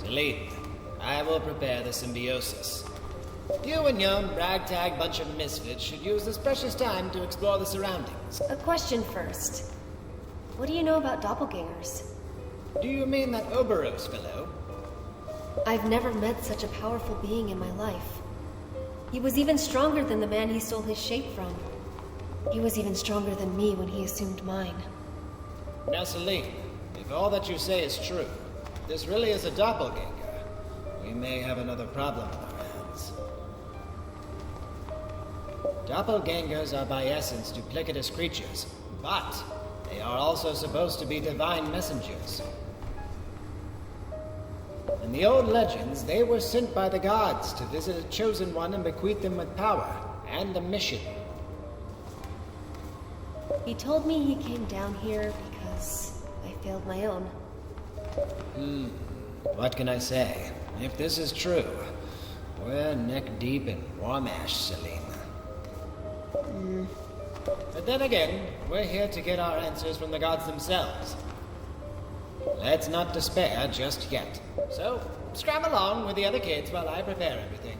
Celine, I will prepare the symbiosis. You and your ragtag bunch of misfits should use this precious time to explore the surroundings. A question first. What do you know about doppelgangers? Do you mean that Oboros fellow? I've never met such a powerful being in my life. He was even stronger than the man he stole his shape from. He was even stronger than me when he assumed mine. Now, Celine, if all that you say is true, this really is a doppelganger, we may have another problem on our hands. Doppelgangers are by essence duplicitous creatures, but they are also supposed to be divine messengers. In the old legends, they were sent by the gods to visit a chosen one and bequeath them with power and a mission. He told me he came down here because I failed my own. What can I say? If this is true, we're neck deep in Warmash, Celine. But then again, we're here to get our answers from the gods themselves. Let's not despair just yet. So, scram along with the other kids while I prepare everything.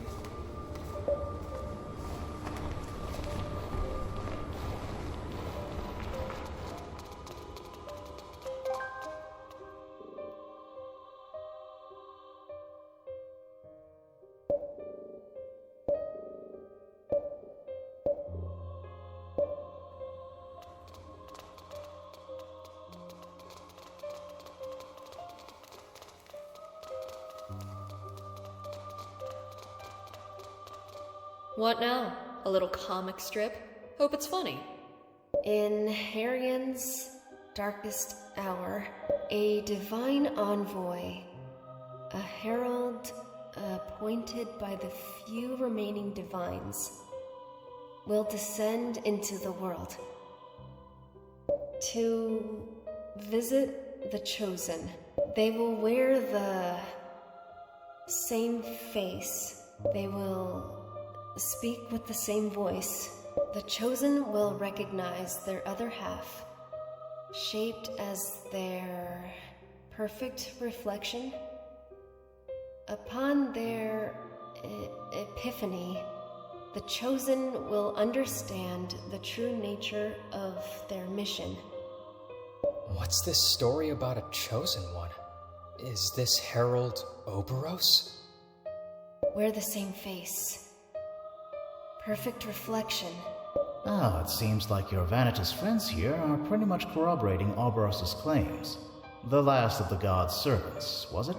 What now? A little comic strip? Hope it's funny. In Heryon's darkest hour, a divine envoy, a herald appointed by the few remaining divines, will descend into the world to visit the Chosen. They will wear the same face. They will speak with the same voice. The Chosen will recognize their other half, shaped as their perfect reflection. Upon their epiphany, the Chosen will understand the true nature of their mission. What's this story about a Chosen One? Is this Herald Oboros? Wear the same face. Perfect reflection. Ah, it seems like your Vanitas friends here are pretty much corroborating Oboros' claims. The last of the god's servants, was it?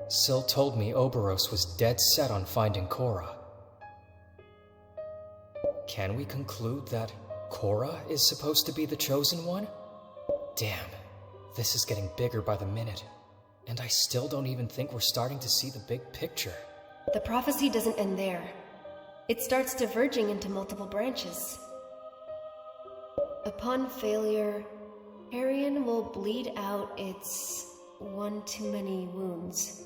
Syl told me Oboros was dead set on finding Korra. Can we conclude that Korra is supposed to be the Chosen One? Damn, this is getting bigger by the minute, and I still don't even think we're starting to see the big picture. The prophecy doesn't end there. It starts diverging into multiple branches. Upon failure, Heryon will bleed out its one too many wounds.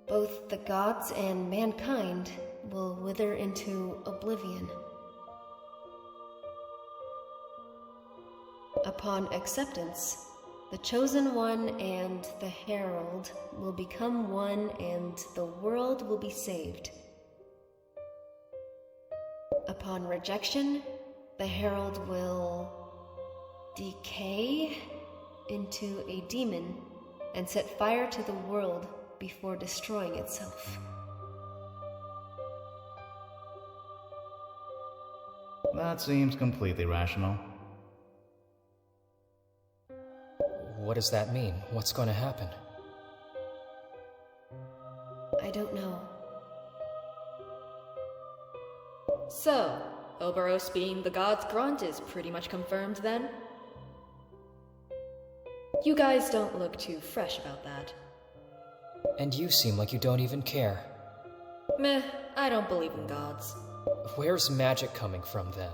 Both the gods and mankind will wither into oblivion. Upon acceptance, The Chosen One and the Herald will become one, and the world will be saved. Upon rejection, the Herald will decay into a demon and set fire to the world before destroying itself. That seems completely rational. What does that mean? What's going to happen? I don't know. So, Oboros being the god's grunt is pretty much confirmed then? You guys don't look too fresh about that. And you seem like you don't even care. Meh, I don't believe in gods. Where's magic coming from then?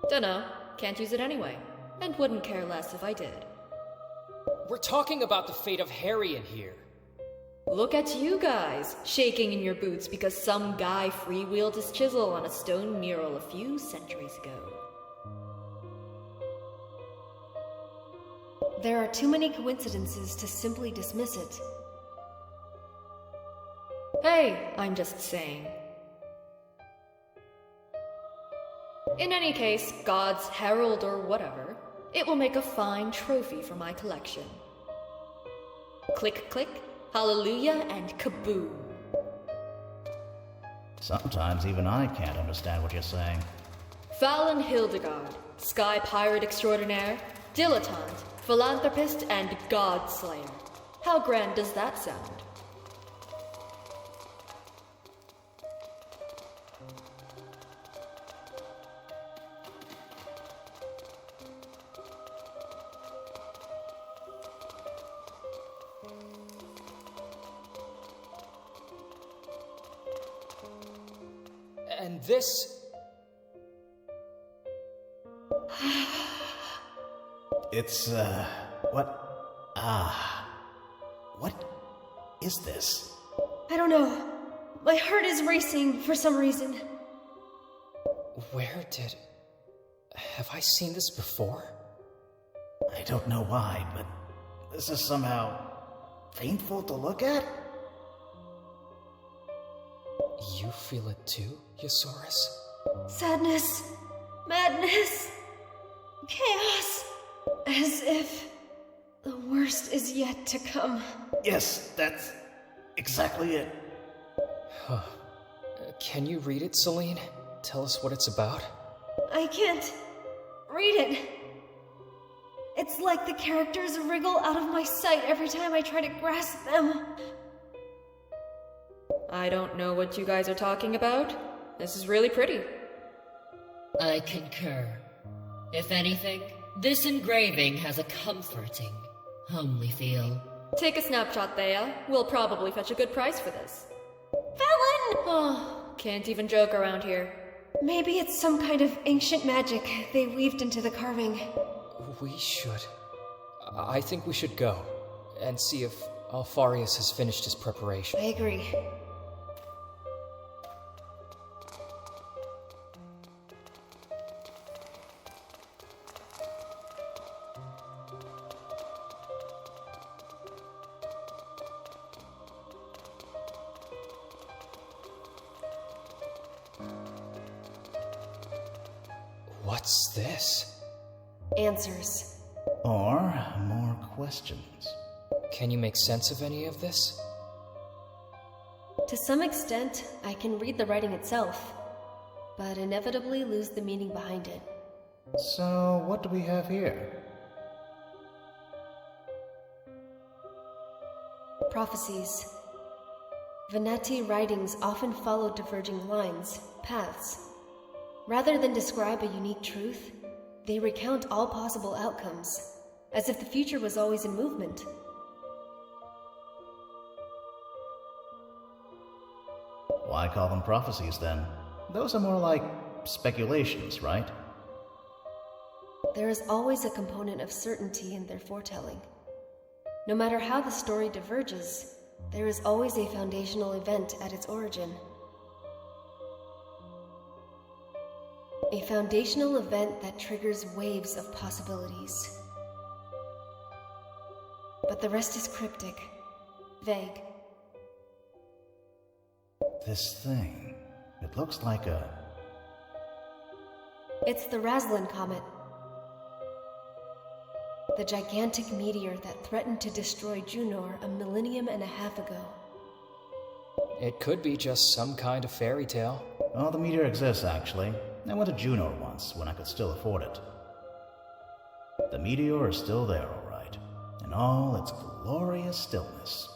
Dunno, can't use it anyway. And wouldn't care less if I did. We're talking about the fate of Heryon here. Look at you guys, shaking in your boots because some guy freewheeled his chisel on a stone mural a few centuries ago. There are too many coincidences to simply dismiss it. Hey, I'm just saying. In any case, God's herald or whatever, it will make a fine trophy for my collection. Click, click, hallelujah, and kaboom. Sometimes even I can't understand what you're saying. Fallon Hildegard, sky pirate extraordinaire, dilettante, philanthropist, and god slayer. How grand does that sound? And this... It's, what is this? I don't know. My heart is racing for some reason. Where did... Have I seen this before? I don't know why, but this is somehow painful to look at. You feel it too, Yosaurus? Sadness, madness, chaos, as if the worst is yet to come. Yes, that's exactly it. Huh. Can you read it, Celine? Tell us what it's about? I can't read it. It's like the characters wriggle out of my sight every time I try to grasp them. I don't know what you guys are talking about. This is really pretty. I concur. If anything, this engraving has a comforting, homely feel. Take a snapshot, Thea. We'll probably fetch a good price for this. Fallon! Oh, can't even joke around here. Maybe it's some kind of ancient magic they weaved into the carving. We should... I think we should go and see if Alfarius has finished his preparation. I agree. What's this? Answers. Or more questions. Can you make sense of any of this? To some extent, I can read the writing itself, but inevitably lose the meaning behind it. So, what do we have here? Prophecies. Veneti writings often follow diverging lines, paths. Rather than describe a unique truth, they recount all possible outcomes, as if the future was always in movement. Why call them prophecies then? Those are more like speculations, right? There is always a component of certainty in their foretelling. No matter how the story diverges, there is always a foundational event at its origin. A foundational event that triggers waves of possibilities. but the rest is cryptic, vague. This thing, it looks like a... It's the Raslin Comet. The gigantic meteor that threatened to destroy Junor a millennium and a half ago. It could be just some kind of fairy tale. Oh, the meteor exists, actually. I went to Juneau once, when I could still afford it. The meteor is still there, all right, in all its glorious stillness.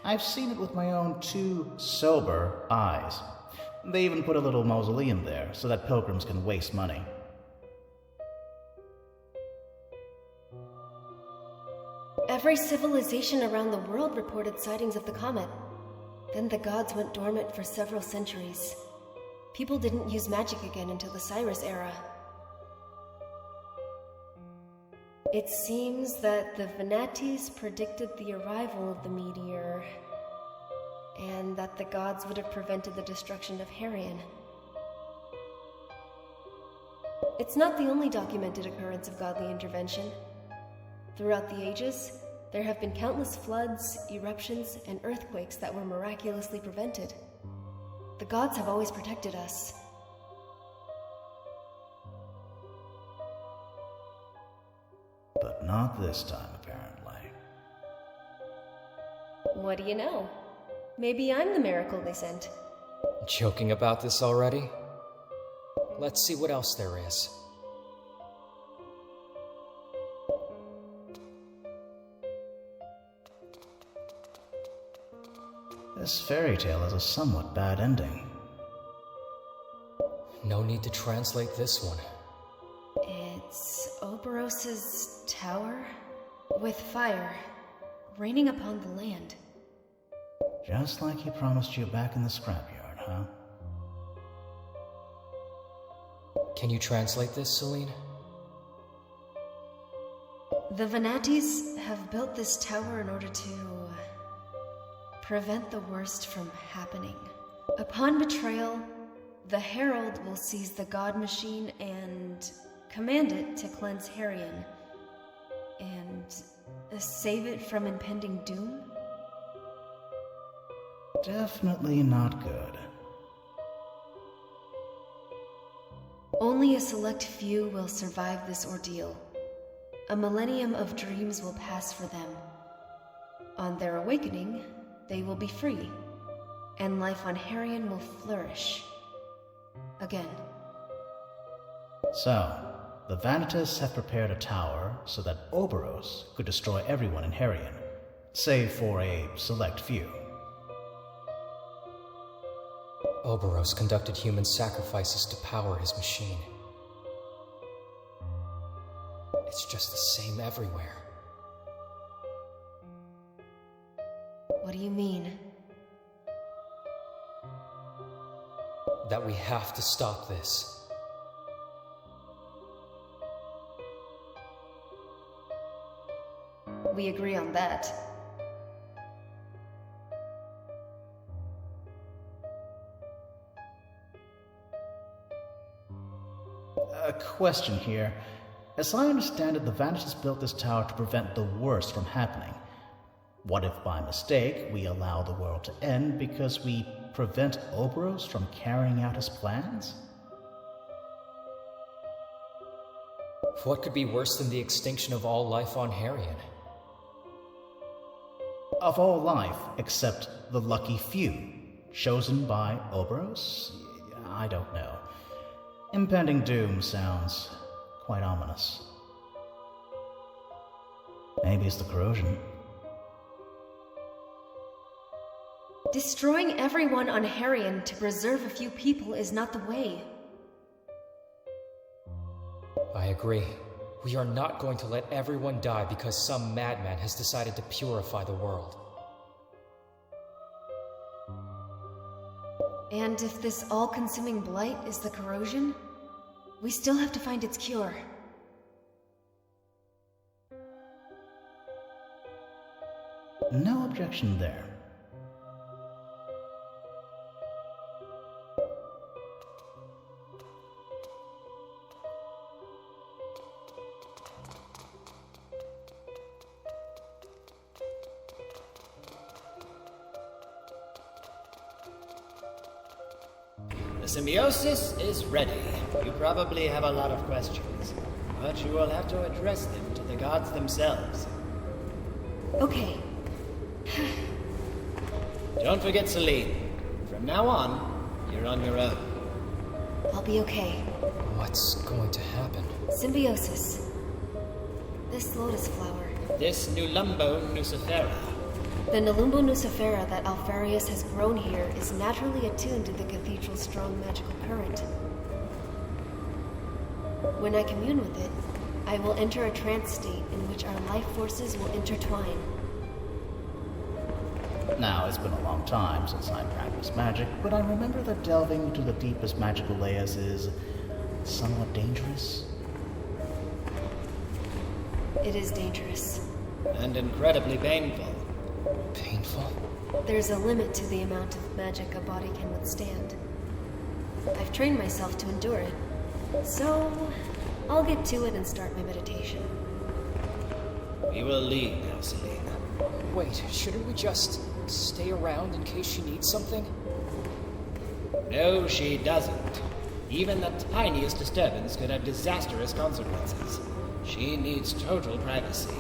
I've seen it with my own 2 sober eyes. They even put a little mausoleum there, so that pilgrims can waste money. Every civilization around the world reported sightings of the comet. Then the gods went dormant for several centuries. People didn't use magic again until the Cyrus era. It seems that the Venatis predicted the arrival of the meteor, and that the gods would have prevented the destruction of Heryon. It's not the only documented occurrence of godly intervention. Throughout the ages, there have been countless floods, eruptions, and earthquakes that were miraculously prevented. The gods have always protected us. But not this time, apparently. What do you know? Maybe I'm the miracle they sent. Joking about this already? Let's see what else there is. This fairy tale has a somewhat bad ending. No need to translate this one. It's Oboros's tower with fire raining upon the land. Just like he promised you back in the scrapyard, huh? Can you translate this, Celine? The Venatis have built this tower in order to prevent the worst from happening. Upon betrayal, the Herald will seize the God Machine and command it to cleanse Heryon and save it from impending doom. Definitely not good. Only a select few will survive this ordeal. A millennium of dreams will pass for them. On their awakening, they will be free, and life on Heryon will flourish. Again. So, the Vanitas have prepared a tower so that Oboros could destroy everyone in Heryon, save for a select few. Oboros conducted human sacrifices to power his machine. It's just the same everywhere. What do you mean? That we have to stop this. We agree on that. A question here. As I understand it, the Vanitas built this tower to prevent the worst from happening. What if by mistake we allow the world to end because we prevent Oboros from carrying out his plans? What could be worse than the extinction of all life on Heryon? Of all life, except the lucky few, chosen by Oboros? I don't know. Impending doom sounds quite ominous. Maybe it's the corrosion. Destroying everyone on Heryon to preserve a few people is not the way. I agree. We are not going to let everyone die because some madman has decided to purify the world. And if this all-consuming blight is the corrosion, we still have to find its cure. No objection there. The symbiosis is ready. You probably have a lot of questions, but you will have to address them to the gods themselves. Okay. Don't forget Celine. From now on, you're on your own. I'll be okay. What's going to happen? Symbiosis. This lotus flower. This Nulumbo Nucifera. The Nulumbo Nucifera that Alfarius has grown here is naturally attuned to the cathedral's strong magical current. When I commune with it, I will enter a trance state in which our life forces will intertwine. Now, it's been a long time since I practiced magic, but I remember that delving into the deepest magical layers is somewhat dangerous. It is dangerous. And incredibly painful. Painful? There's a limit to the amount of magic a body can withstand. I've trained myself to endure it, so I'll get to it and start my meditation. We will leave now, Celine. Wait, shouldn't we just stay around in case she needs something? No, she doesn't. Even the tiniest disturbance could have disastrous consequences. She needs total privacy.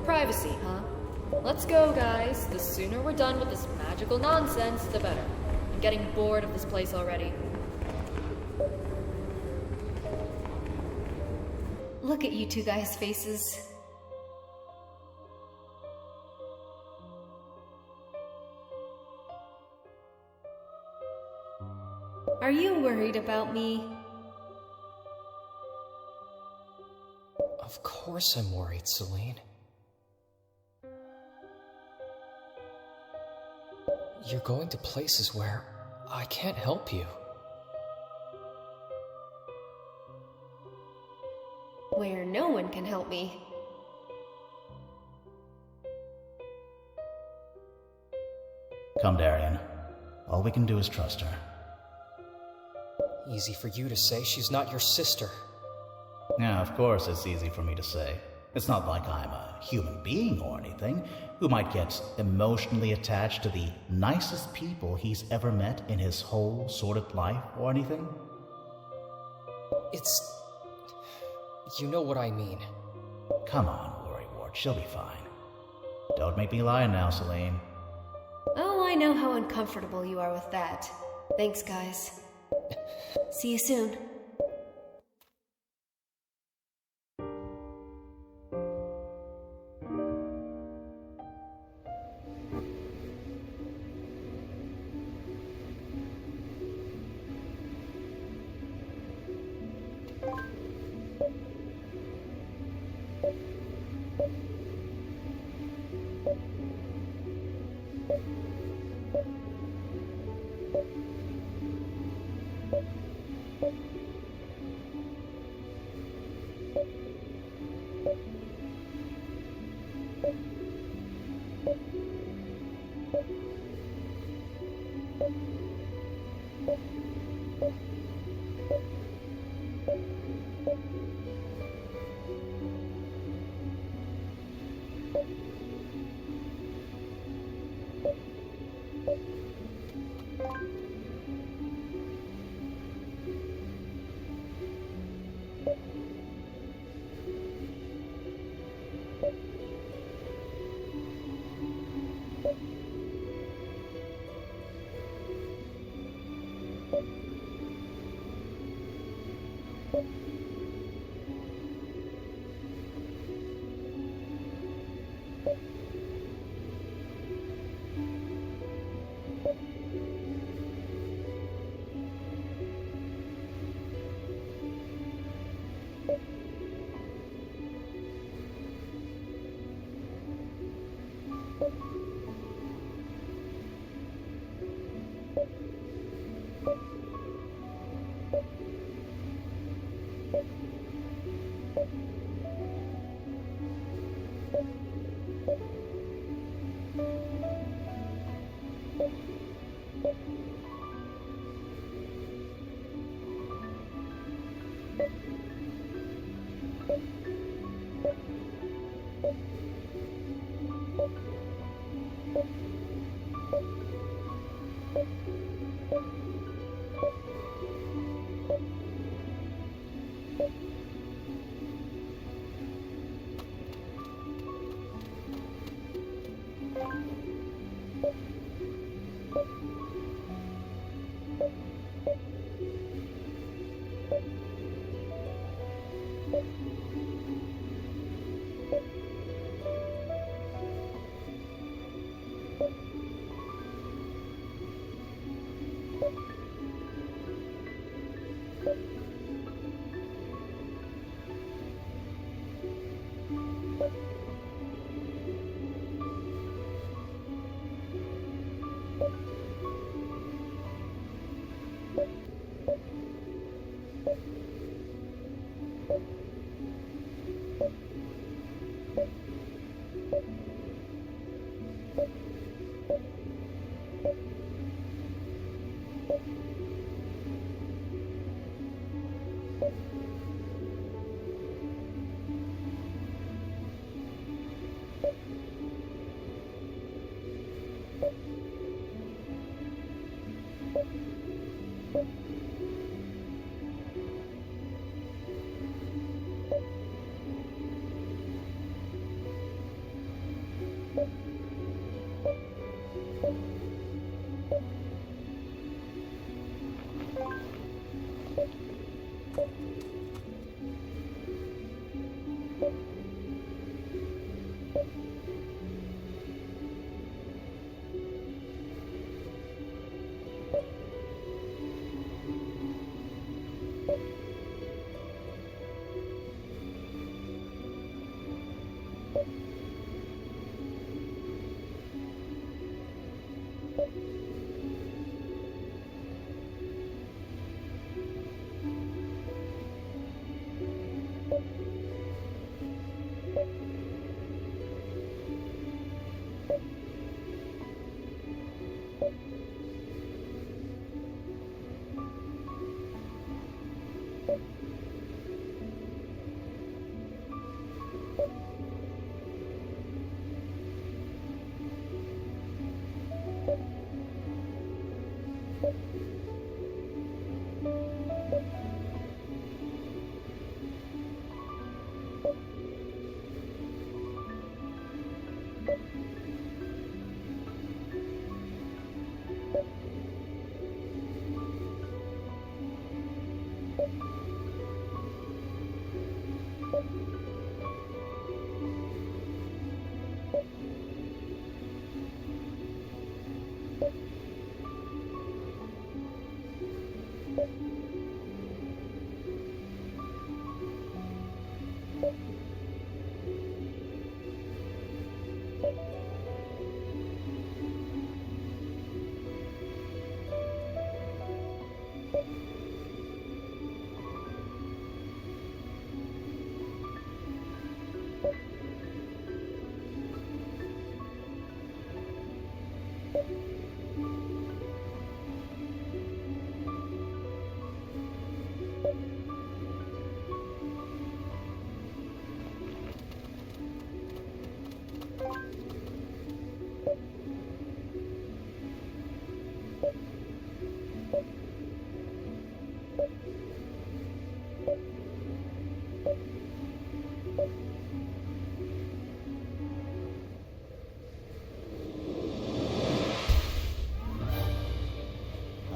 Privacy, huh? Let's go, guys. The sooner we're done with this magical nonsense, the better. I'm getting bored of this place already. Look at you two guys' faces. Are you worried about me? Of course I'm worried, Celine. You're going to places where I can't help you. Where no one can help me. Come, Darian. All we can do is trust her. Easy for you to say she's not your sister. Yeah, of course it's easy for me to say. It's not like I'm a human being or anything who might get emotionally attached to the nicest people he's ever met in his whole sordid life or anything. It's... You know what I mean. Come on, Worrywart, she'll be fine. Don't make me lie now, Celine. Oh, I know how uncomfortable you are with that. Thanks, guys. See you soon.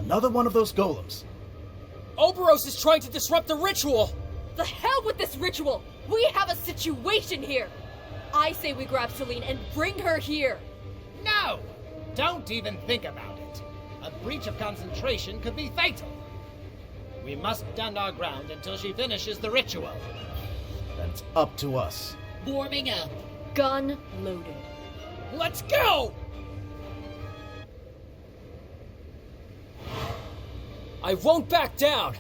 Another one of those golems. Oboros is trying to disrupt the ritual! The hell with this ritual! We have a situation here! I say we grab Celine and bring her here! No! Don't even think about it. A breach of concentration could be fatal. We must stand our ground until she finishes the ritual. Then it's up to us. Warming up. Gun loaded. Let's go! I won't back down!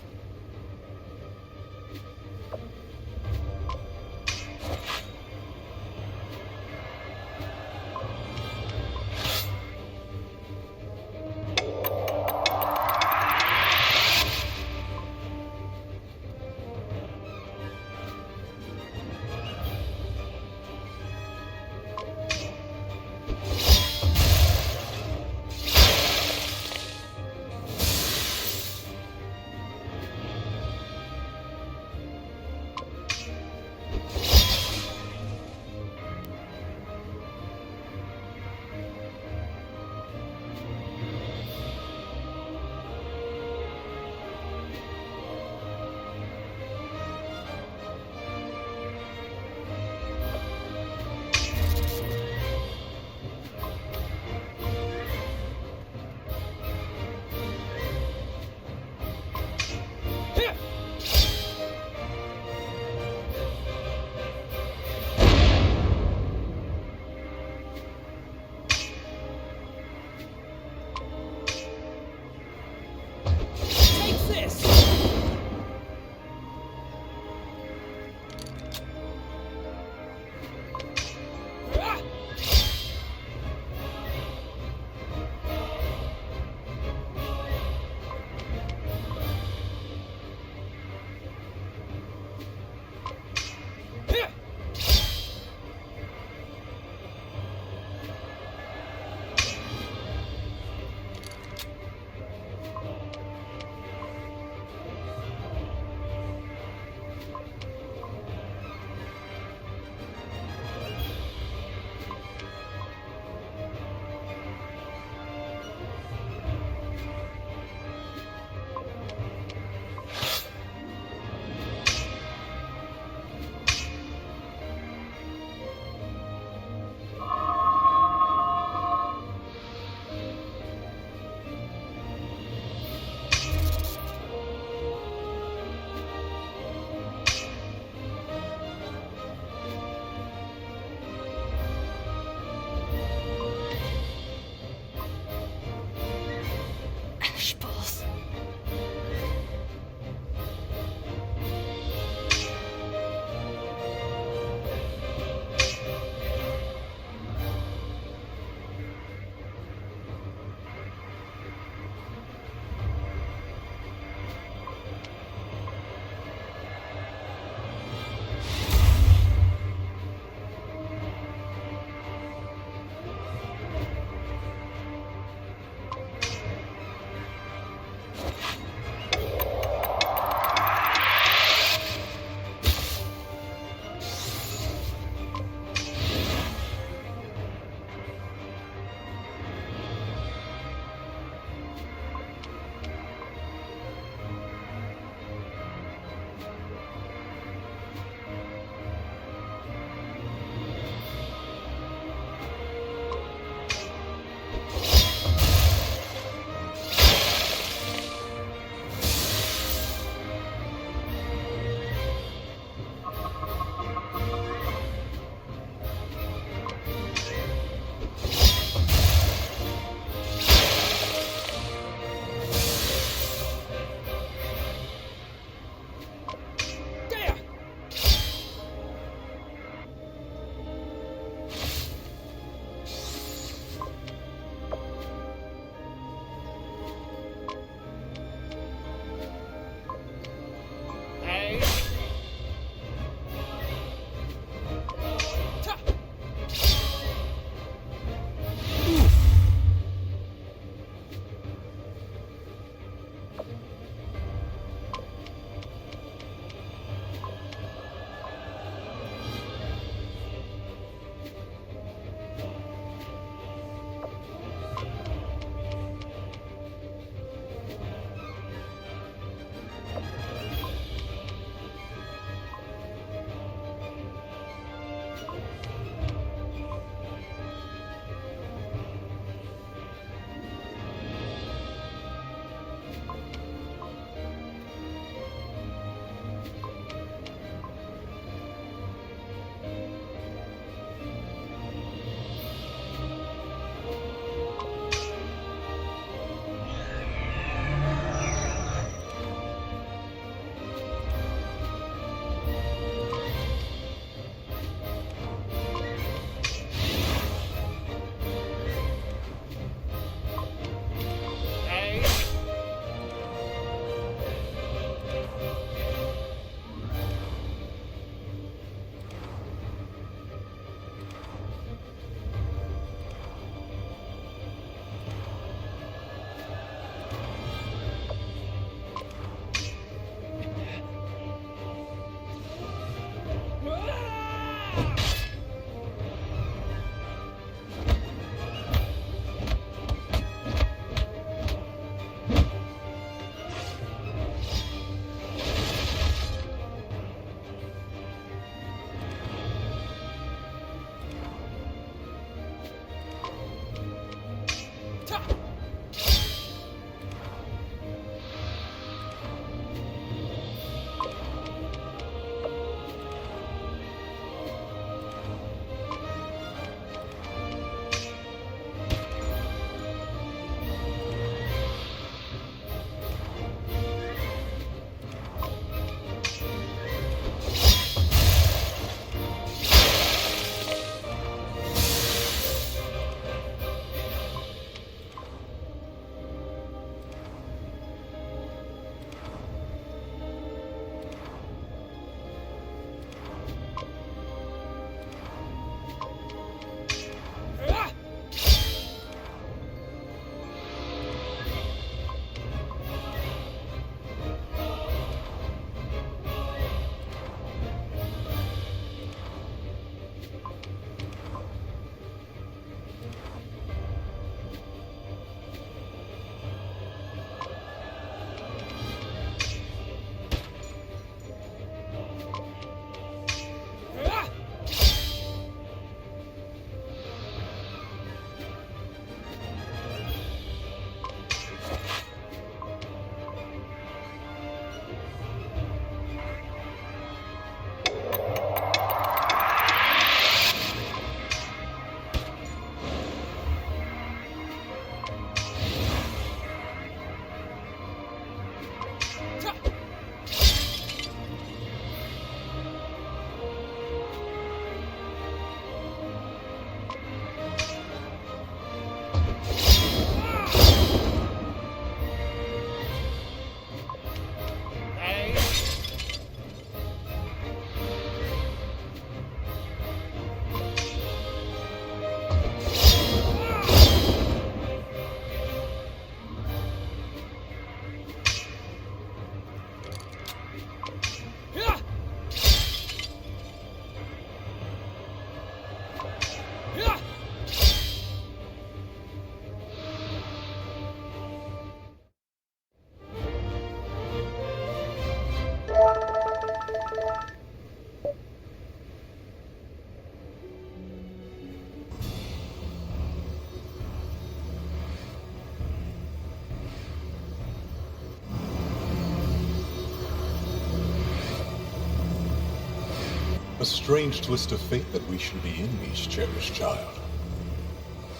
A strange twist of fate that we should be enemies, cherished child.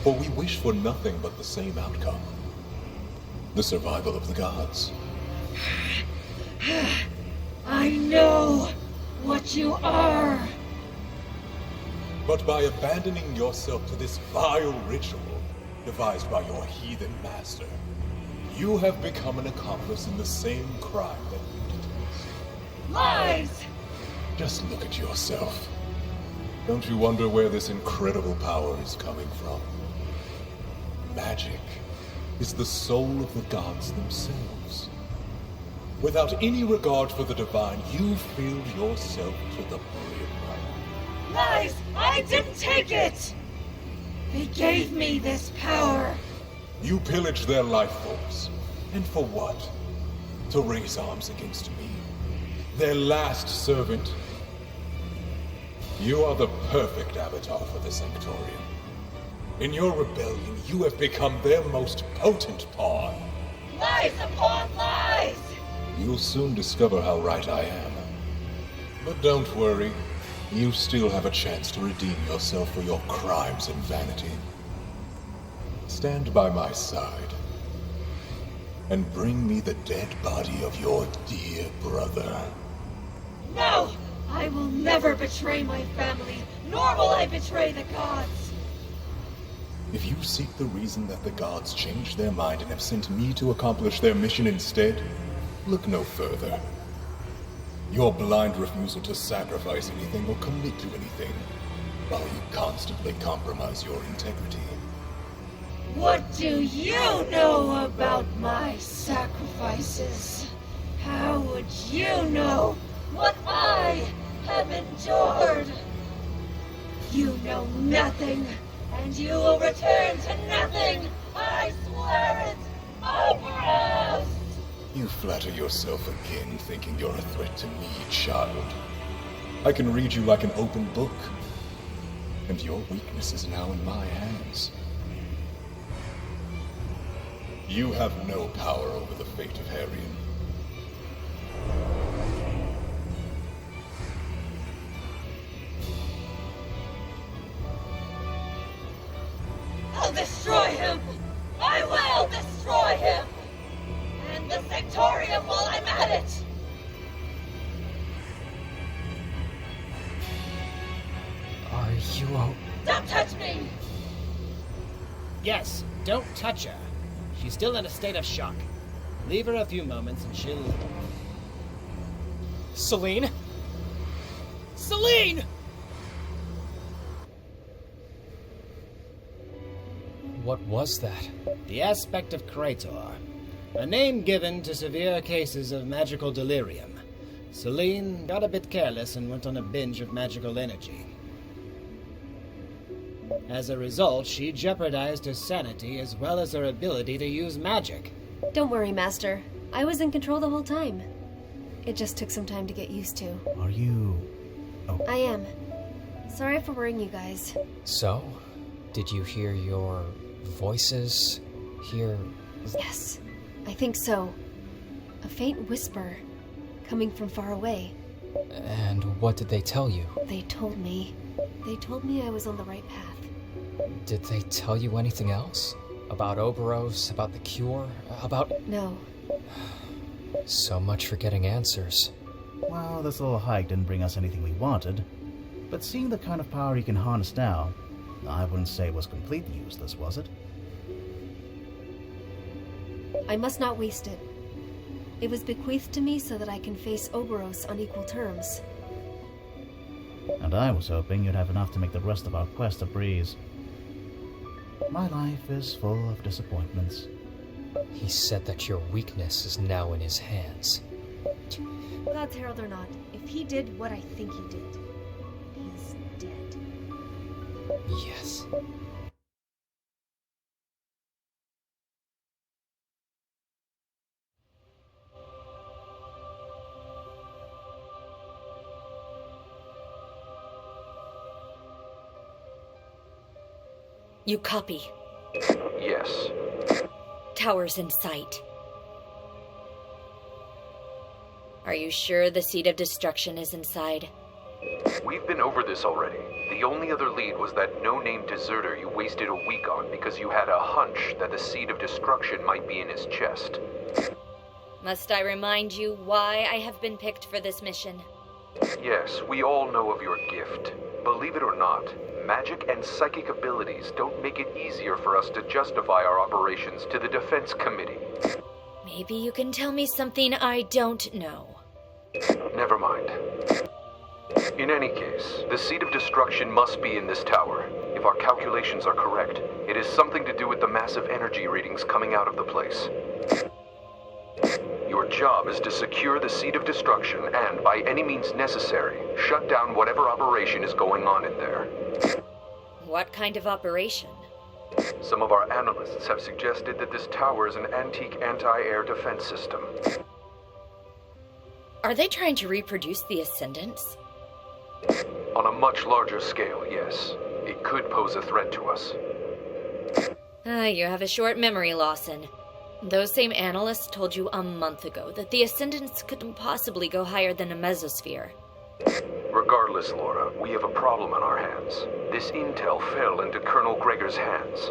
For we wish for nothing but the same outcome. The survival of the gods. I know what you are! But by abandoning yourself to this vile ritual, devised by your heathen master, you have become an accomplice in the same crime that you detest. Lies! Just look at yourself. Don't you wonder where this incredible power is coming from? Magic is the soul of the gods themselves. Without any regard for the divine, you filled yourself to the brim. Lies! I didn't take it! They gave me this power. You pillaged their life force. And for what? To raise arms against me, their last servant. You are the perfect avatar for the Sanctorium. In your rebellion, you have become their most potent pawn. Lies upon lies! You'll soon discover how right I am. But don't worry, you still have a chance to redeem yourself for your crimes and vanity. Stand by my side, and bring me the dead body of your dear brother. No! I will never betray my family, nor will I betray the gods! If you seek the reason that the gods changed their mind and have sent me to accomplish their mission instead, look no further. Your blind refusal to sacrifice anything or commit to anything, while you constantly compromise your integrity. What do you know about my sacrifices? How would you know what I have endured? You know nothing, and you will return to nothing! I swear it! Oboros! You flatter yourself again, thinking you're a threat to me, child. I can read you like an open book, and your weakness is now in my hands. You have no power over the fate of Heryon. I'll destroy him! I will destroy him! And the Sectorium while I'm at it! Are you Don't touch me! Yes, don't touch her. She's still in a state of shock. Leave her a few moments and she'll... Celine? Celine! What was that? The aspect of Krator. A name given to severe cases of magical delirium. Celine got a bit careless and went on a binge of magical energy. As a result, she jeopardized her sanity as well as her ability to use magic. Don't worry, Master. I was in control the whole time. It just took some time to get used to. Are you... I am. Sorry for worrying you guys. So, did you hear your voices? Hear... Yes, I think so. A faint whisper coming from far away. And what did they tell you? They told me I was on the right path. Did they tell you anything else? About Oboros, about the cure, about... No. So much for getting answers. Well, this little hike didn't bring us anything we wanted. But seeing the kind of power you can harness now, I wouldn't say it was completely useless, was it? I must not waste it. It was bequeathed to me so that I can face Oboros on equal terms. And I was hoping you'd have enough to make the rest of our quest a breeze. My life is full of disappointments. He said that your weakness is now in his hands. God's Herald or not, if he did what I think he did, he's dead. Yes. You copy. Yes. Tower's in sight. Are you sure the Seed of Destruction is inside? We've been over this already. The only other lead was that no-name deserter you wasted a week on because you had a hunch that the Seed of Destruction might be in his chest. Must I remind you why I have been picked for this mission? Yes, we all know of your gift. Believe it or not, magic and psychic abilities don't make it easier for us to justify our operations to the Defense Committee. Maybe you can tell me something I don't know. Never mind. In any case, the Seed of Destruction must be in this tower. If our calculations are correct, it is something to do with the massive energy readings coming out of the place. Your job is to secure the Seed of Destruction and, by any means necessary, shut down whatever operation is going on in there. What kind of operation? Some of our analysts have suggested that this tower is an antique anti-air defense system. Are they trying to reproduce the Ascendants? On a much larger scale, yes. It could pose a threat to us. You have a short memory, Lawson. Those same analysts told you a month ago that the Ascendants couldn't possibly go higher than a mesosphere. Regardless, Laura, we have a problem on our hands. This intel fell into Colonel Gregor's hands.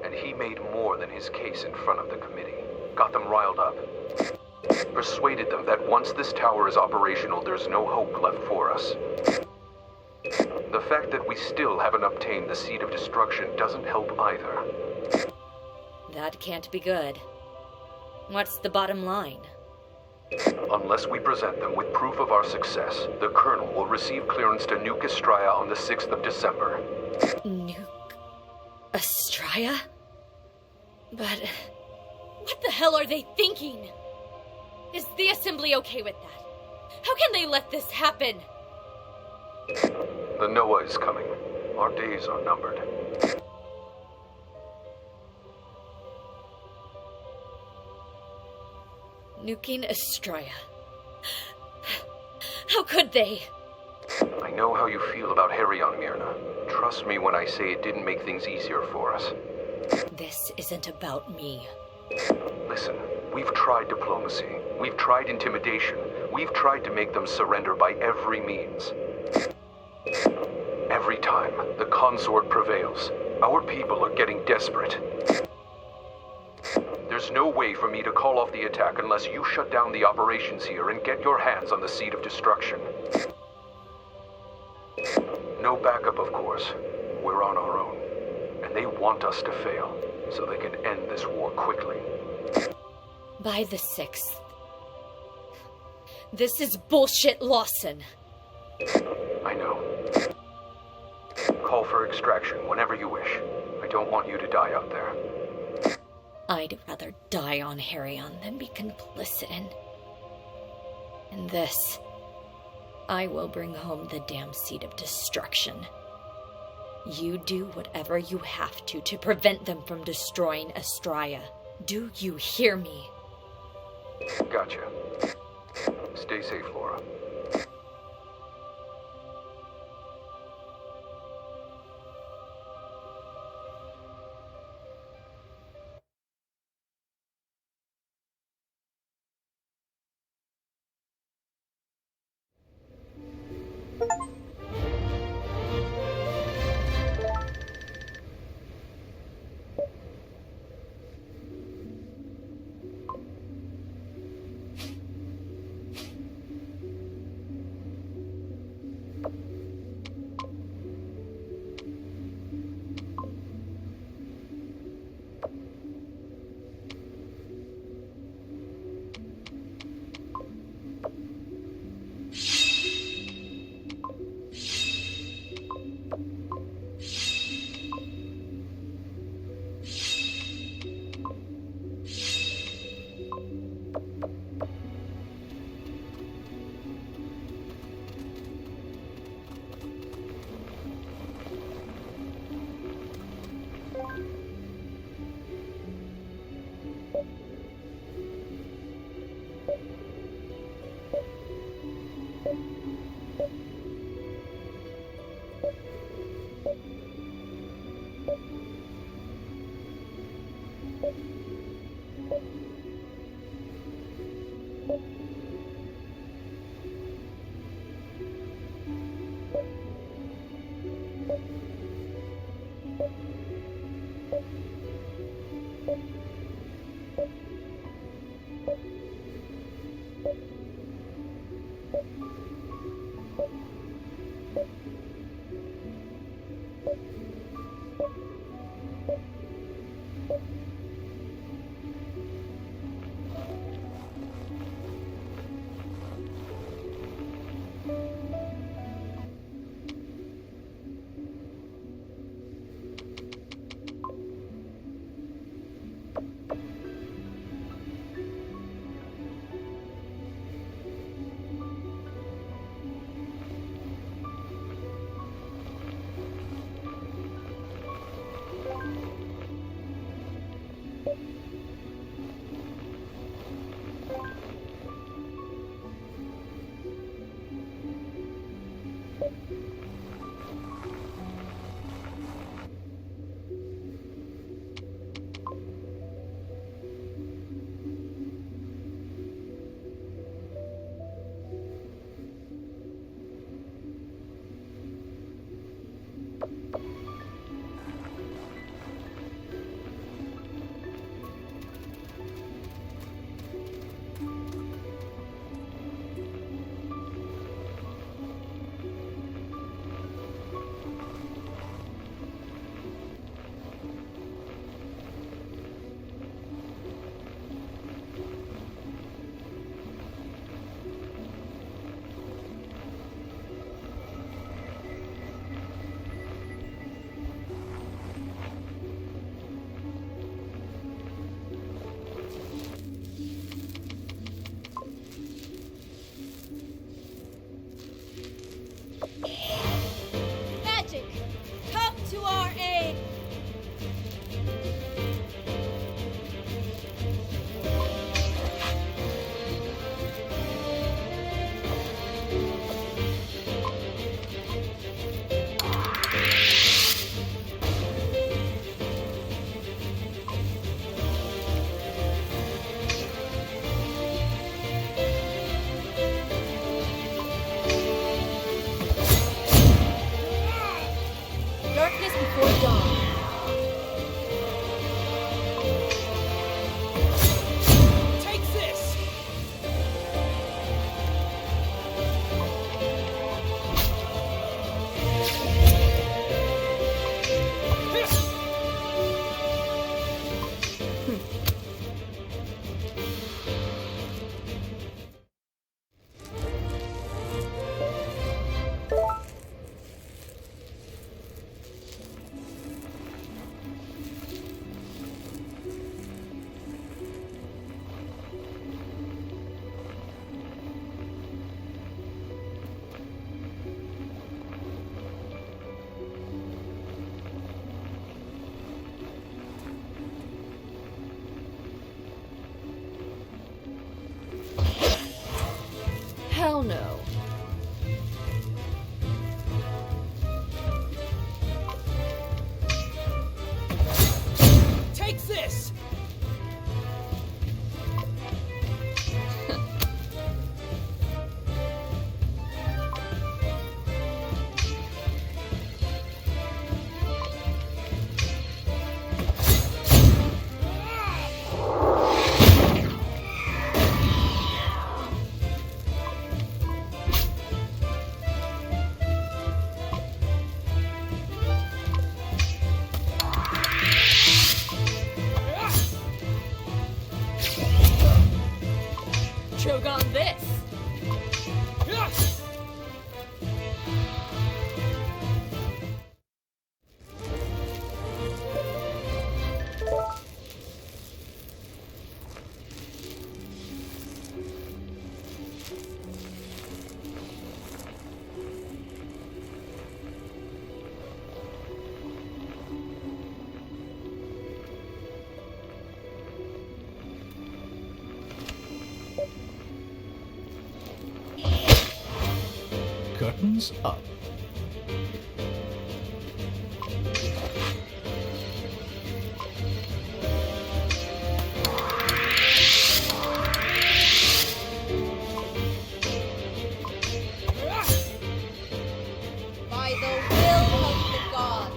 And he made more than his case in front of the committee. Got them riled up. Persuaded them that once this tower is operational, there's no hope left for us. The fact that we still haven't obtained the Seed of Destruction doesn't help either. That can't be good. What's the bottom line? Unless we present them with proof of our success, the Colonel will receive clearance to nuke Estraya on the 6th of December. Nuke Estraya? But what the hell are they thinking? Is the Assembly okay with that? How can they let this happen? The Noah is coming. Our days are numbered. Nuking Estraya. How could they? I know how you feel about Heryon, Myrna. Trust me when I say it didn't make things easier for us. This isn't about me. Listen, we've tried diplomacy. We've tried intimidation. We've tried to make them surrender by every means. Every time, the consort prevails. Our people are getting desperate. There's no way for me to call off the attack unless you shut down the operations here and get your hands on the seed of destruction. No backup, of course. We're on our own. And they want us to fail, so they can end this war quickly. By the 6th. This is bullshit, Lawson. I know. Call for extraction whenever you wish. I don't want you to die out there. I'd rather die on Heryon than be complicit in this. I will bring home the damn seed of destruction. You do whatever you have to prevent them from destroying Astraea. Do you hear me? Gotcha. Stay safe, Laura. darkness before dawn. Take this! Hell no. Take this! Choke on this. Curtains up. By the will of the gods.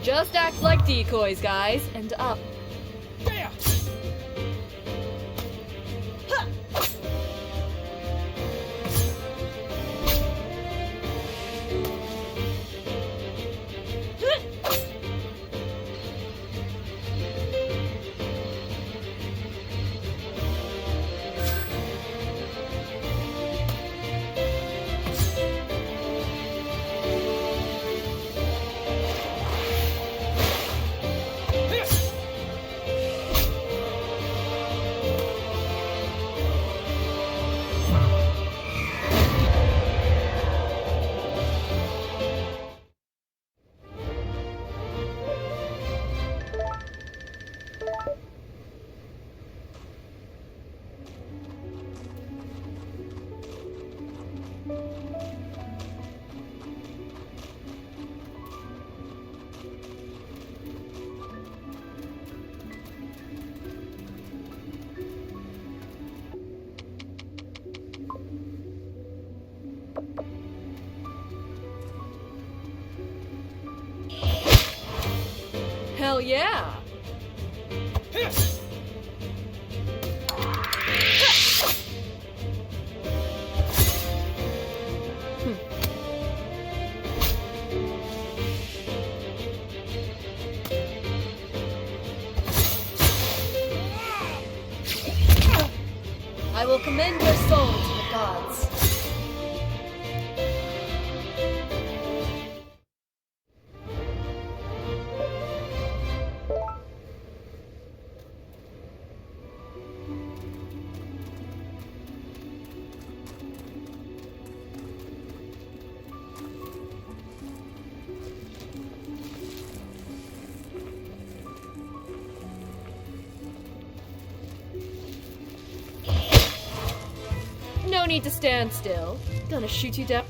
Just act like decoys, guys, and up. There! Hell yeah! I will commend your soul to the gods. No need to stand still. Gonna shoot you down.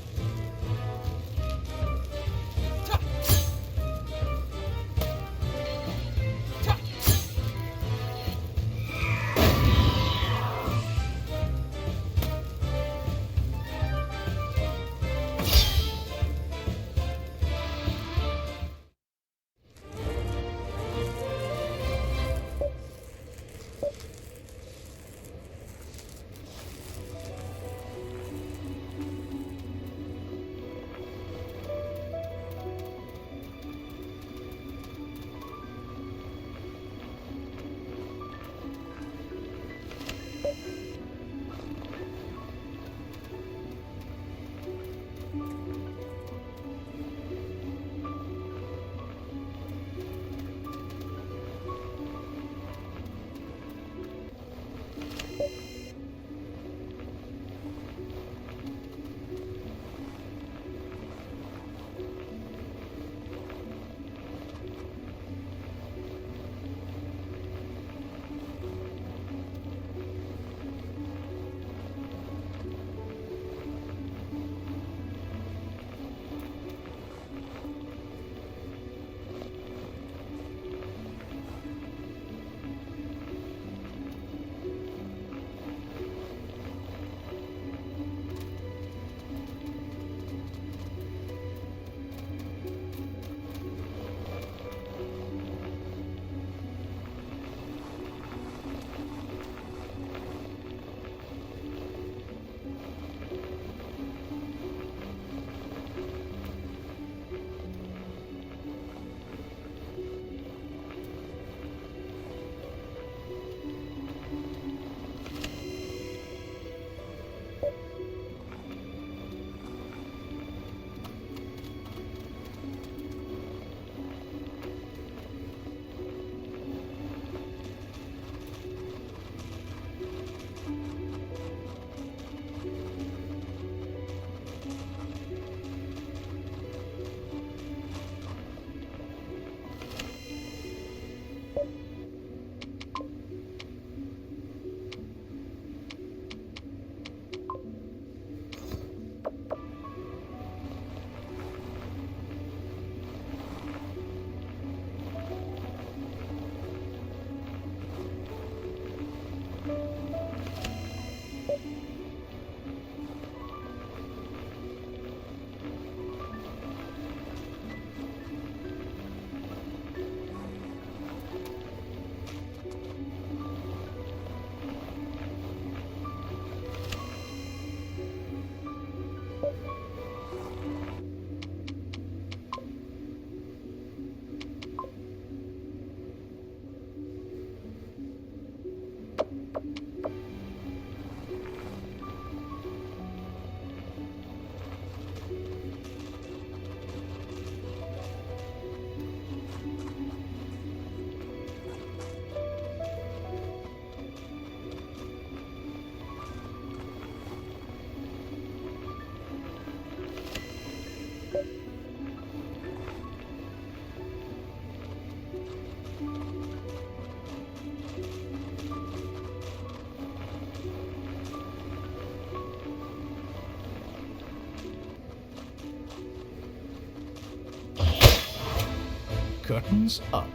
Curtains up.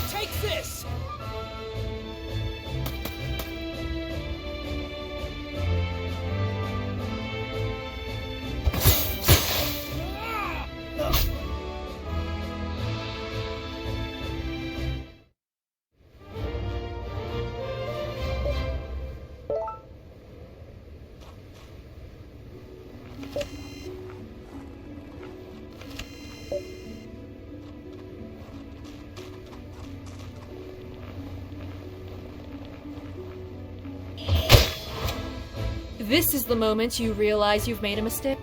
Take this! This is the moment you realize you've made a mistake.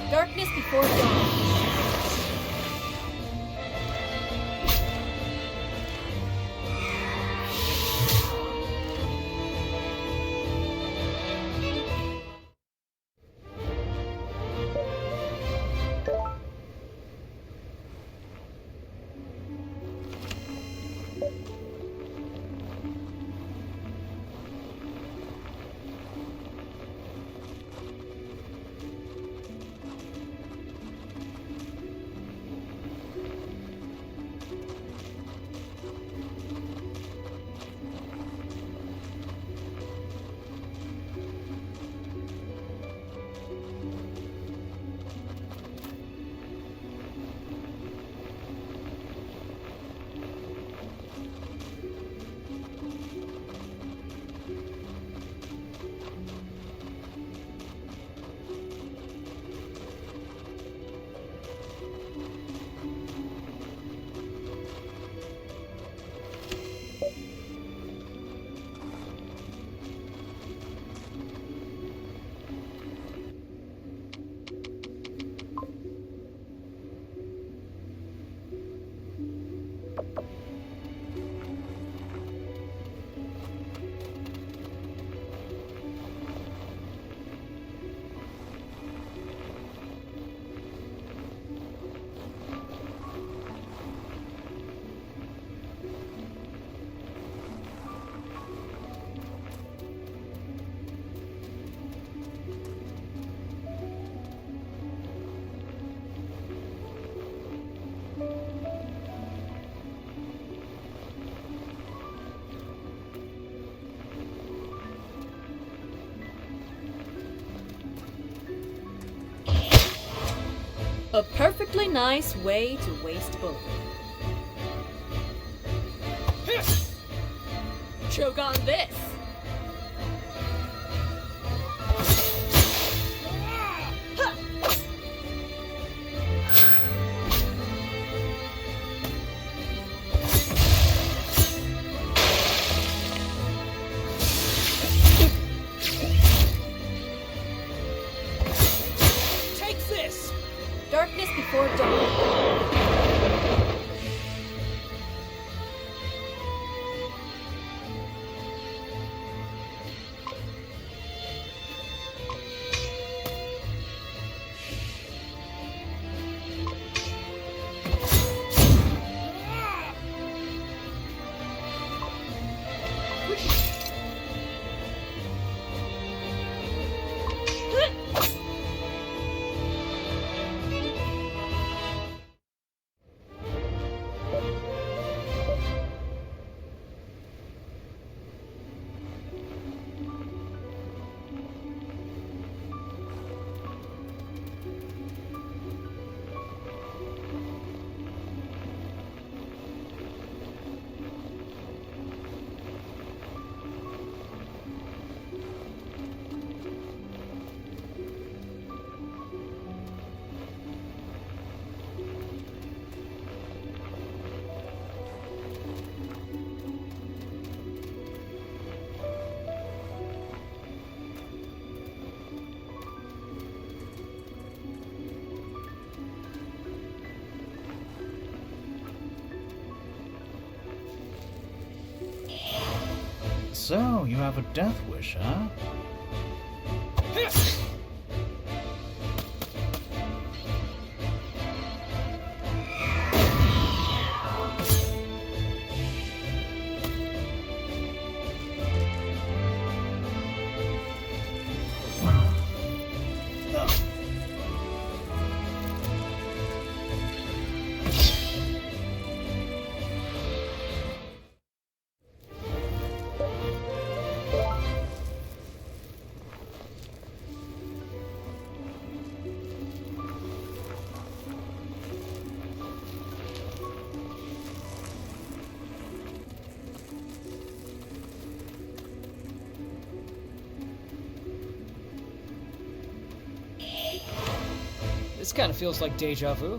Darkness before dawn. A perfectly nice way to waste bullets. Choke on this! Darkness before dawn. So, you have a death wish, huh? This kind of feels like deja vu.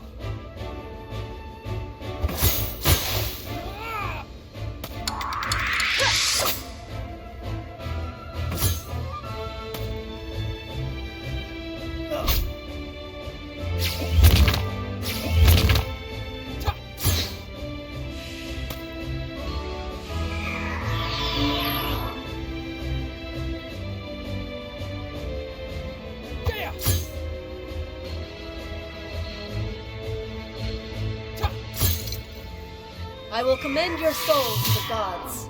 I will commend your soul to the gods.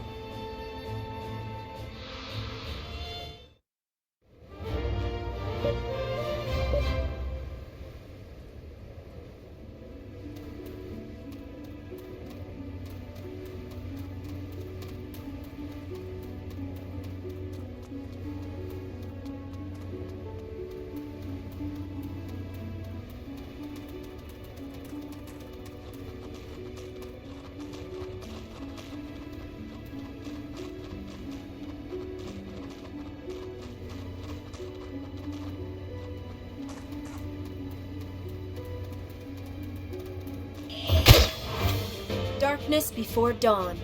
Darkness before dawn.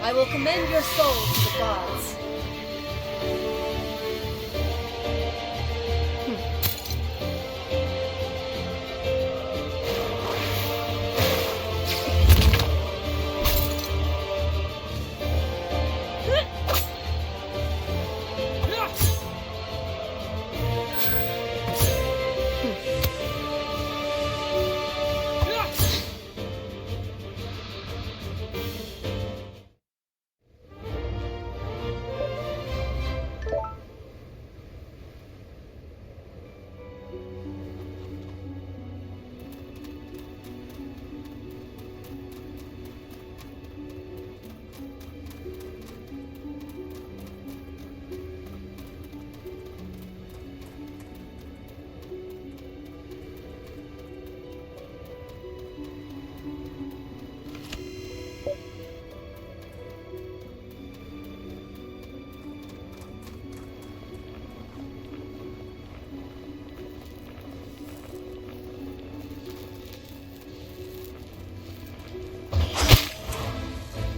I will commend your soul to the gods.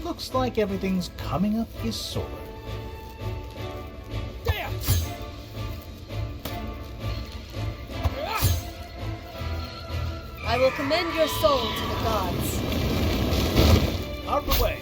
Looks like everything's coming up your sword. I will commend your soul to the gods. Out of the way!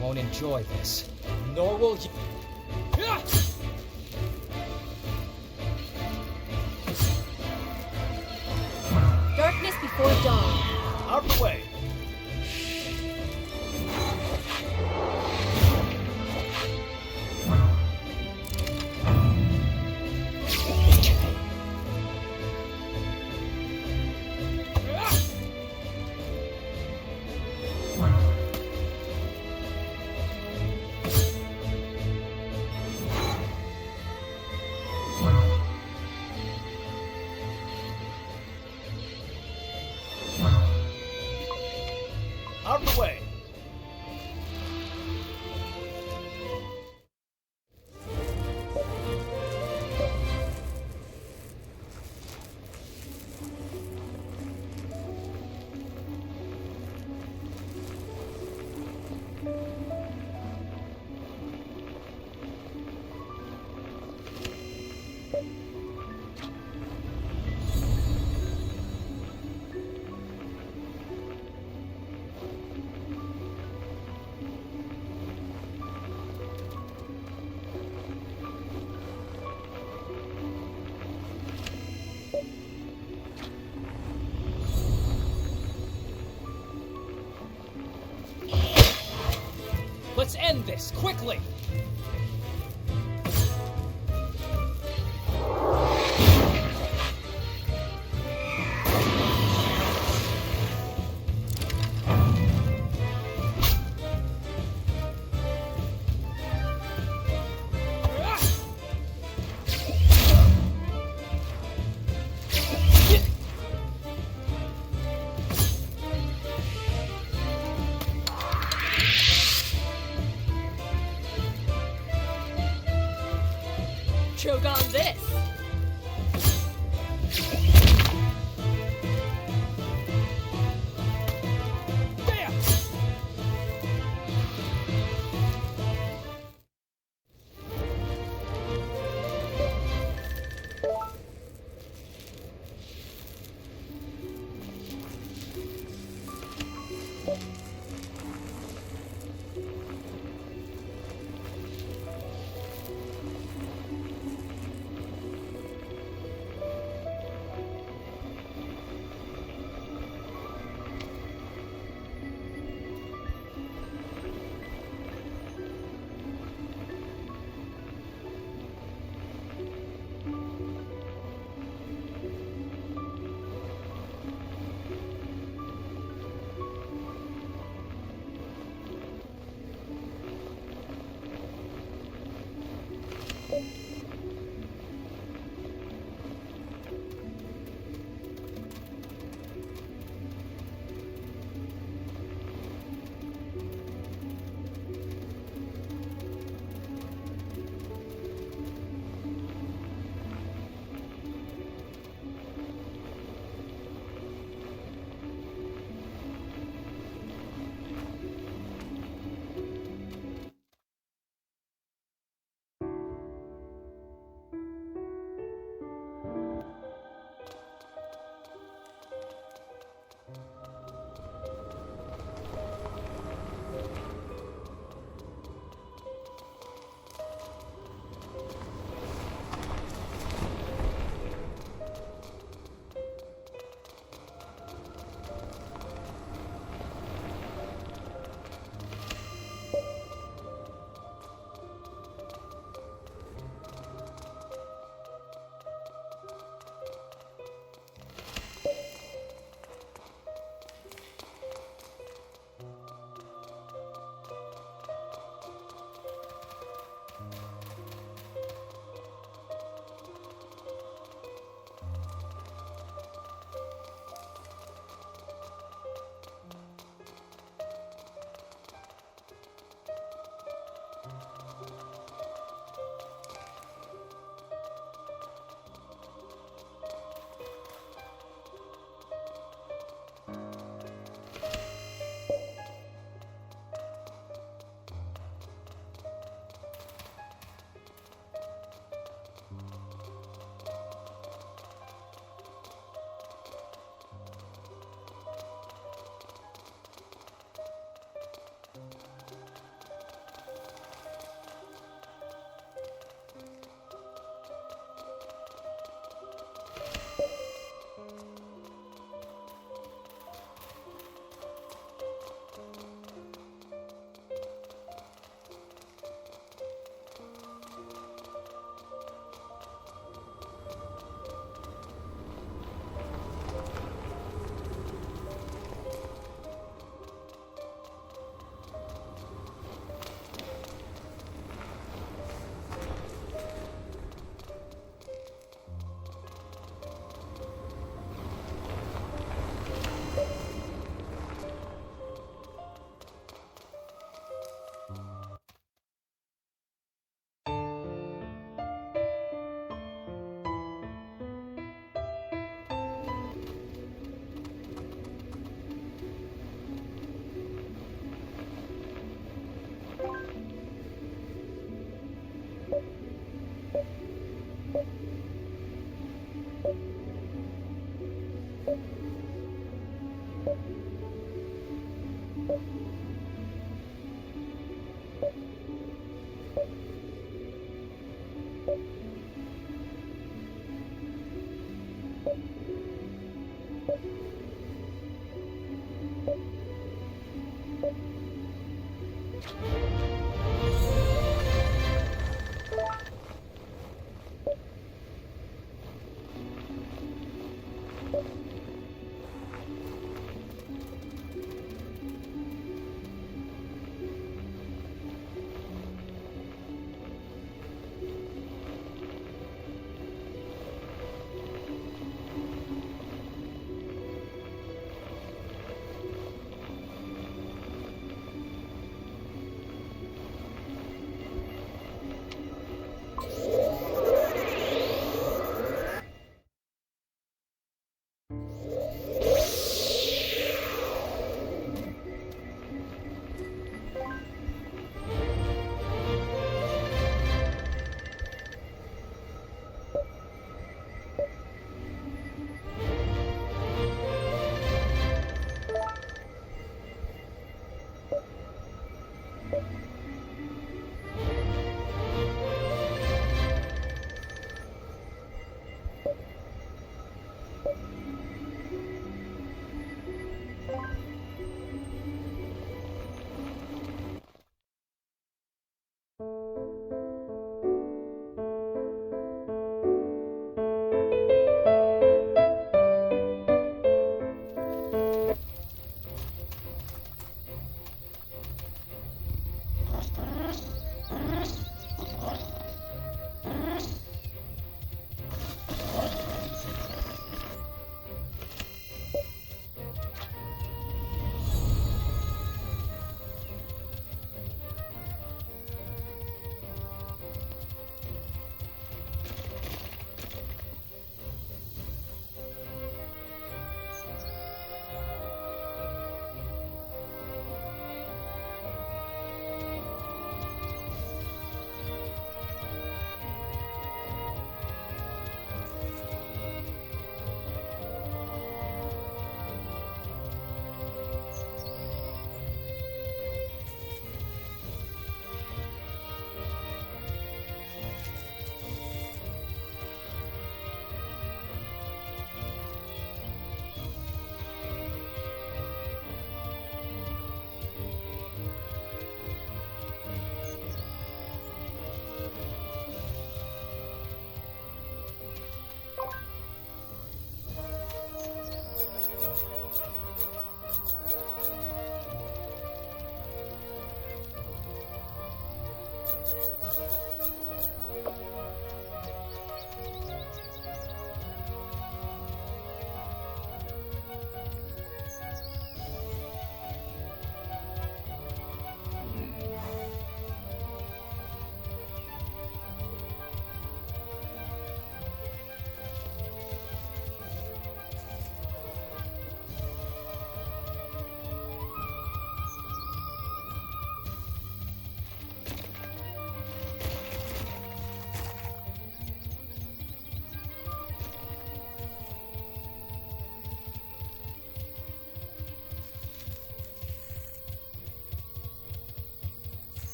Won't enjoy this, nor will you. Darkness before dawn. Out of the way! Out of the way! Let's end this, quickly! Choke on this! removed.